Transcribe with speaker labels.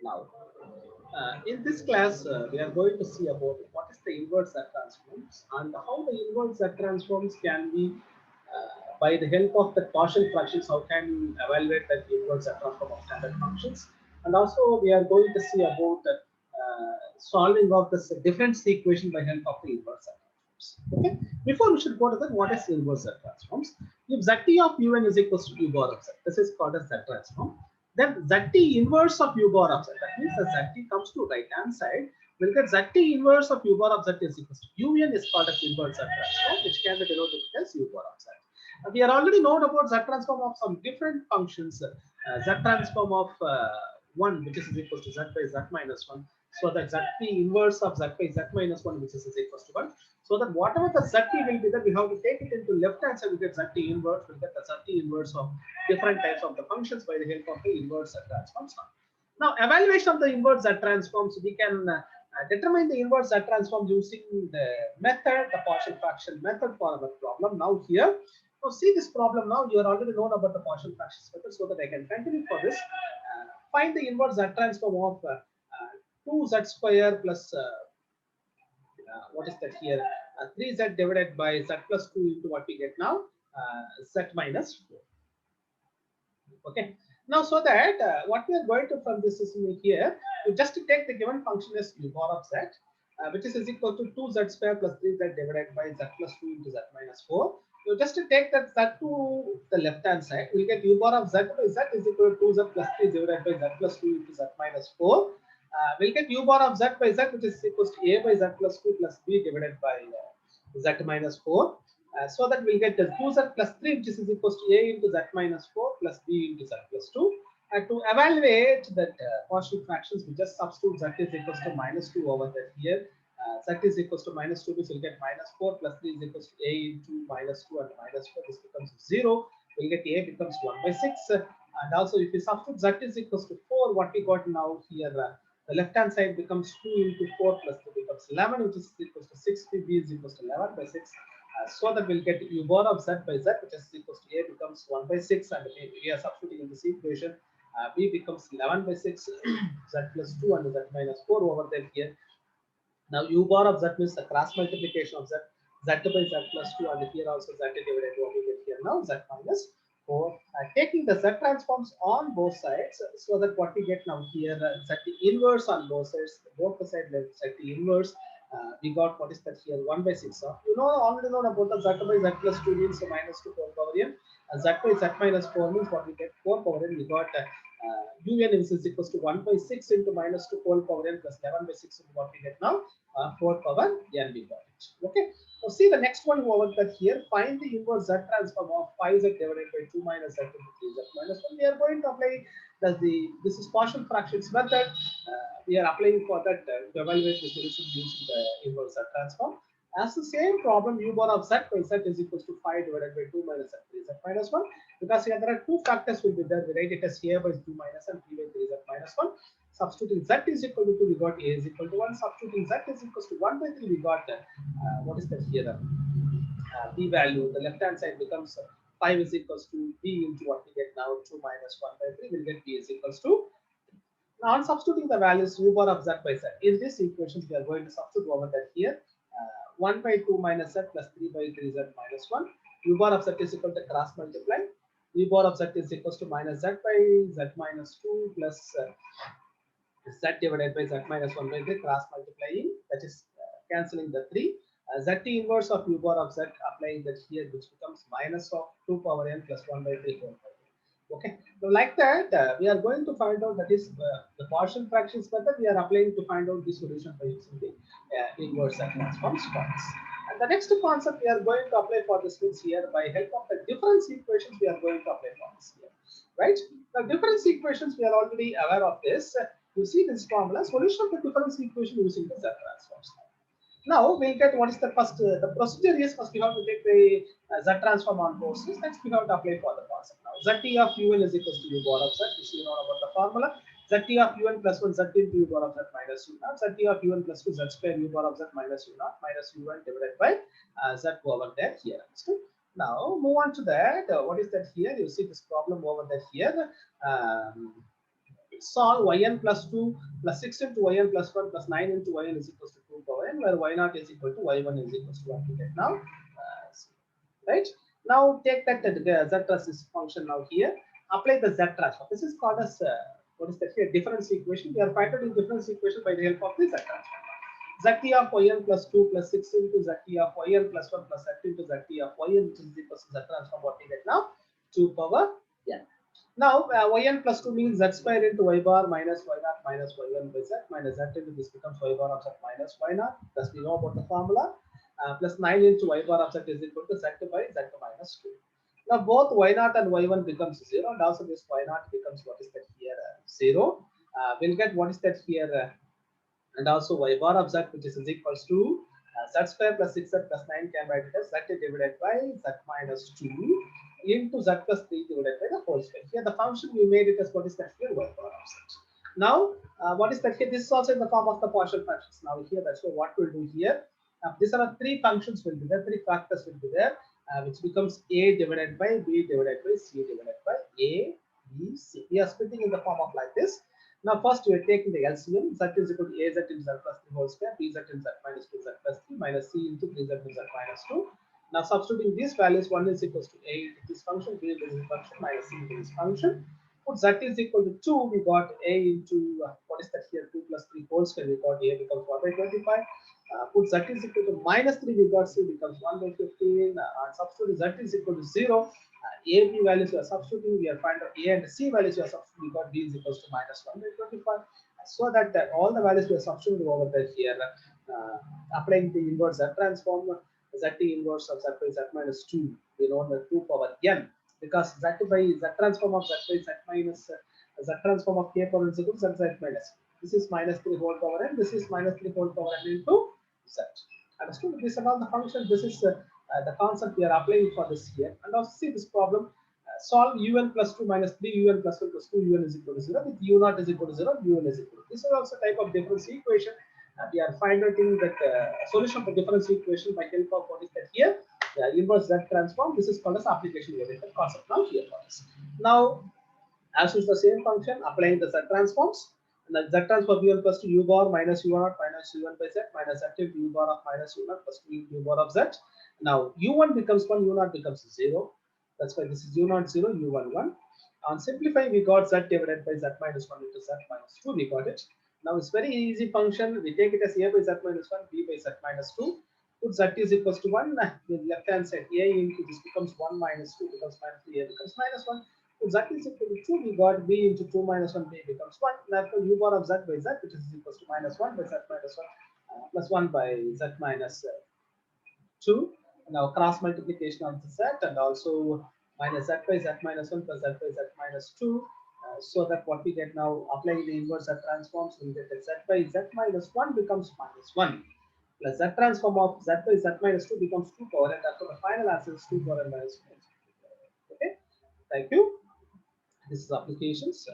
Speaker 1: Now, in this class, we are going to see about what is the inverse Z transforms and how the inverse Z transforms can be, by the help of the partial fractions, how can you evaluate the inverse Z transform of standard functions. And also, we are going to see about solving of this difference equation by help of the inverse Z transforms. Okay. Before we should go to that, what is the inverse Z transforms? If Zt of un is equals to u bar of Z, this is called as Z transform. Then Zt inverse of u bar of Z, that means the Zt comes to right hand side, we'll get Zt inverse of u bar of Z is equals to un is called as inverse Z transform, which can be denoted as u bar of Z. We are already known about Z transform of some different functions. Z transform of 1, which is equals to Z by Z minus 1. So that Zt inverse of Z by Z minus 1, which is equals to 1. So that whatever the Zt will be there, we have to take it into left hand side, we get Zt inverse, we get the Zt inverse of different types of the functions by the help of the inverse Z transforms. Now, evaluation of the inverse Z transforms, we can determine the inverse Z transform using the method, the partial fraction method for our problem. Now here, now see this problem now, you are already known about the partial fractions method, so that I can continue for this. Find the inverse Z transform of 2z square plus what is that here? 3z divided by z plus 2 into what we get now, z minus 4. Okay. Now, so that what we are going to from this is here, you just take the given function as u bar of z, which is equal to 2z square plus 3z divided by z plus 2 into z minus 4. You just take that z to the left hand side, we get u bar of z by z is equal to 2z plus 3 divided by z plus 2 into z minus 4. We'll get u bar of z by z, which is equals to a by z plus 2 plus b divided by z minus 4. So that we'll get the 2z plus 3, which is equals to a into z minus 4 plus b into z plus 2. And to evaluate that partial fractions, we just substitute z is equals to minus 2 over that here. Z is equals to minus 2, which will get minus 4 plus 3 is equals to a into minus 2 and minus 4. This becomes 0. We'll get a becomes 1 by 6. And also, if we substitute z is equals to 4, what we got now here, the left hand side becomes 2 into 4 plus 2 becomes 11, which is equals to 6. B is equals to 11 by 6. So that we'll get u bar of z by z, which is equals to a becomes 1 by 6, and we are substituting in this equation. B becomes 11 by 6, z plus 2 and z minus 4 over there here. Now u bar of z means the cross multiplication of z, z by z plus 2, and here also z divided what we get here now, z minus 4. Taking the z transforms on both sides, so that what we get now here, z inverse on both sides, both the sides z inverse. We got what is that here, 1 by 6. You know, already know about the z by z plus 2 means minus 2 whole power n. Z by z minus 4 means what we get 4 power n. We got un is equals to 1 by 6 into minus 2 whole power n plus 11 by 6 into what we get now, 4 power n we got it. Okay. Now see the next one over that here. Find the inverse z transform of 5z divided by 2 minus z into 3z minus 1. We are going to apply this is partial fractions method. We are applying for that to evaluate the solution using the inverse z transform. As the same problem, u bar of z by z is equals to 5 divided by 2 minus z 3z minus 1. Because here there are two factors will be there. We write it as a by 2 minus and b by 3z minus 1. Substituting z is equal to 2, we got a is equal to 1. Substituting z is equals to 1 by 3, we got what is that here? B value. The left hand side becomes 5 is equals to b into what we get now, 2 minus 1 by 3. We'll get b is equals to. Now, on substituting the values u bar of z by z, in this equation, we are going to substitute over that here. 1 by 2 minus z plus 3 by 3z minus 1. U bar of z is equal to cross multiply. U bar of z is equals to minus z by z minus 2 plus z divided by z minus 1 by 3, cross multiplying, that is cancelling the 3. Z inverse of u bar of z, applying that here, which becomes minus of 2 power n plus 1 by 3 whole power. Okay, so like that, we are going to find out, that is the partial fractions method. We are applying to find out the solution by using the inverse and transforms points. And the next concept we are going to apply for this means here, by help of the difference equations, we are going to apply for this here, right? The difference equations, we are already aware of this. You see this formula, solution of the difference equation using the Z transforms. Now we'll get what is the first, the procedure is first we have to take the Z transform on both sides. Next we have to apply for the concept. Now Zt of un is equals to u bar of z. This you know about the formula. Zt of un plus 1 z into u bar of z minus u naught. Zt of un plus 2 z square u bar of z minus u naught minus un divided by z over there here. Understood? Now move on to that. What is that here? You see this problem over there here. solve yn plus 2 plus 6 into yn plus 1 plus 9 into yn is equals to 2 power n, where y naught is equal to y1 is equals to what we get now. Right? Now take that z trans function now here, apply the z transform. This is called as what is that here? Difference equation. We are finding difference equation by the help of the z transform. Zt of yn plus 2 plus 6 into zt of yn plus 1 plus z into zt of yn, which is equal to z transform. What we get now? 2 power n. Now yn plus 2 means z square into y bar minus y naught minus y1 by z minus z into this becomes y bar of z minus y naught. Thus we know about the formula. Plus 9 into y bar of z is equal to z by z minus 2. Now both y naught and y1 becomes 0, and also this y naught becomes what is that here 0. We'll get what is that here and also y bar of z, which is equals to z square plus 6z plus 9 can write it as z divided by z minus 2 into z plus 3 divided by the whole square. Here the function we made it as what is that here y bar of z. Now what is that here? This is also in the form of the partial fractions. Now here that's what we'll do here. These are three functions will be there, three factors will be there, which becomes a divided by b divided by c divided by a, b, c. We are splitting in the form of like this. Now first we are taking the LCM, z is equal to a z into z plus 3 whole square, b z into z minus 2 z plus 3 minus c into 3 z into z minus 2. Now substituting these values, 1 is equals to a into this function, b into this function, minus c into this function. Put z is equal to 2, we got a into what is that here, 2 plus 3 whole square, we got a becomes 1 by 25. Put z is equal to minus 3, we got c becomes 1 by 15. Substitute z is equal to 0. A, b values we are substituting, we are finding a and c values we are substituting, we got b is equals to minus 1 by 25. So that all the values we are substituting over there here, applying the inverse z transform, z inverse of z by z minus 2, we know the 2 power n, because z by z transform of z by z minus z transform of k power n is equal to z minus. This is minus 3 whole power n, this is minus 3 whole power n into z. Understood? This is all the function. This is the concept we are applying for this here. And also see this problem. Solve un plus 2 minus 3 un plus 1 plus 2 un is equal to 0 with u naught is equal to 0, un is equal to. This is also type of difference equation. We are finding that solution of the difference equation by help of what is that here? The inverse z transform. This is called as application oriented concept now here for us. Now, as is the same function, applying the z transforms. And the z transform u1 plus 2 u bar minus u0 minus u1 by z minus z into u bar of minus u0 plus 2 u bar of z. Now u1 becomes 1, u0 becomes 0. That's why this is u0 0, u1 1. On simplify, we got z divided by z minus 1 into z minus 2. We got it. Now it's very easy function. We take it as a by z minus 1, b by z minus 2. Put z is equals to 1. The left hand side a into this becomes 1 minus 2 becomes minus 3, a becomes minus 1. Z is equal to 2, we got b into 2 minus 1, b becomes 1. Therefore, u bar of z by z, which is equals to minus 1 by z minus 1 plus 1 by z minus 2. Now cross multiplication of the z and also minus z by z minus 1 plus z by z minus 2. So that what we get now, applying the inverse z transforms, we get that z by z minus 1 becomes minus 1 plus z transform of z by z minus 2 becomes 2 power, and therefore the final answer is 2 power minus 1. Okay, thank you. This is applications.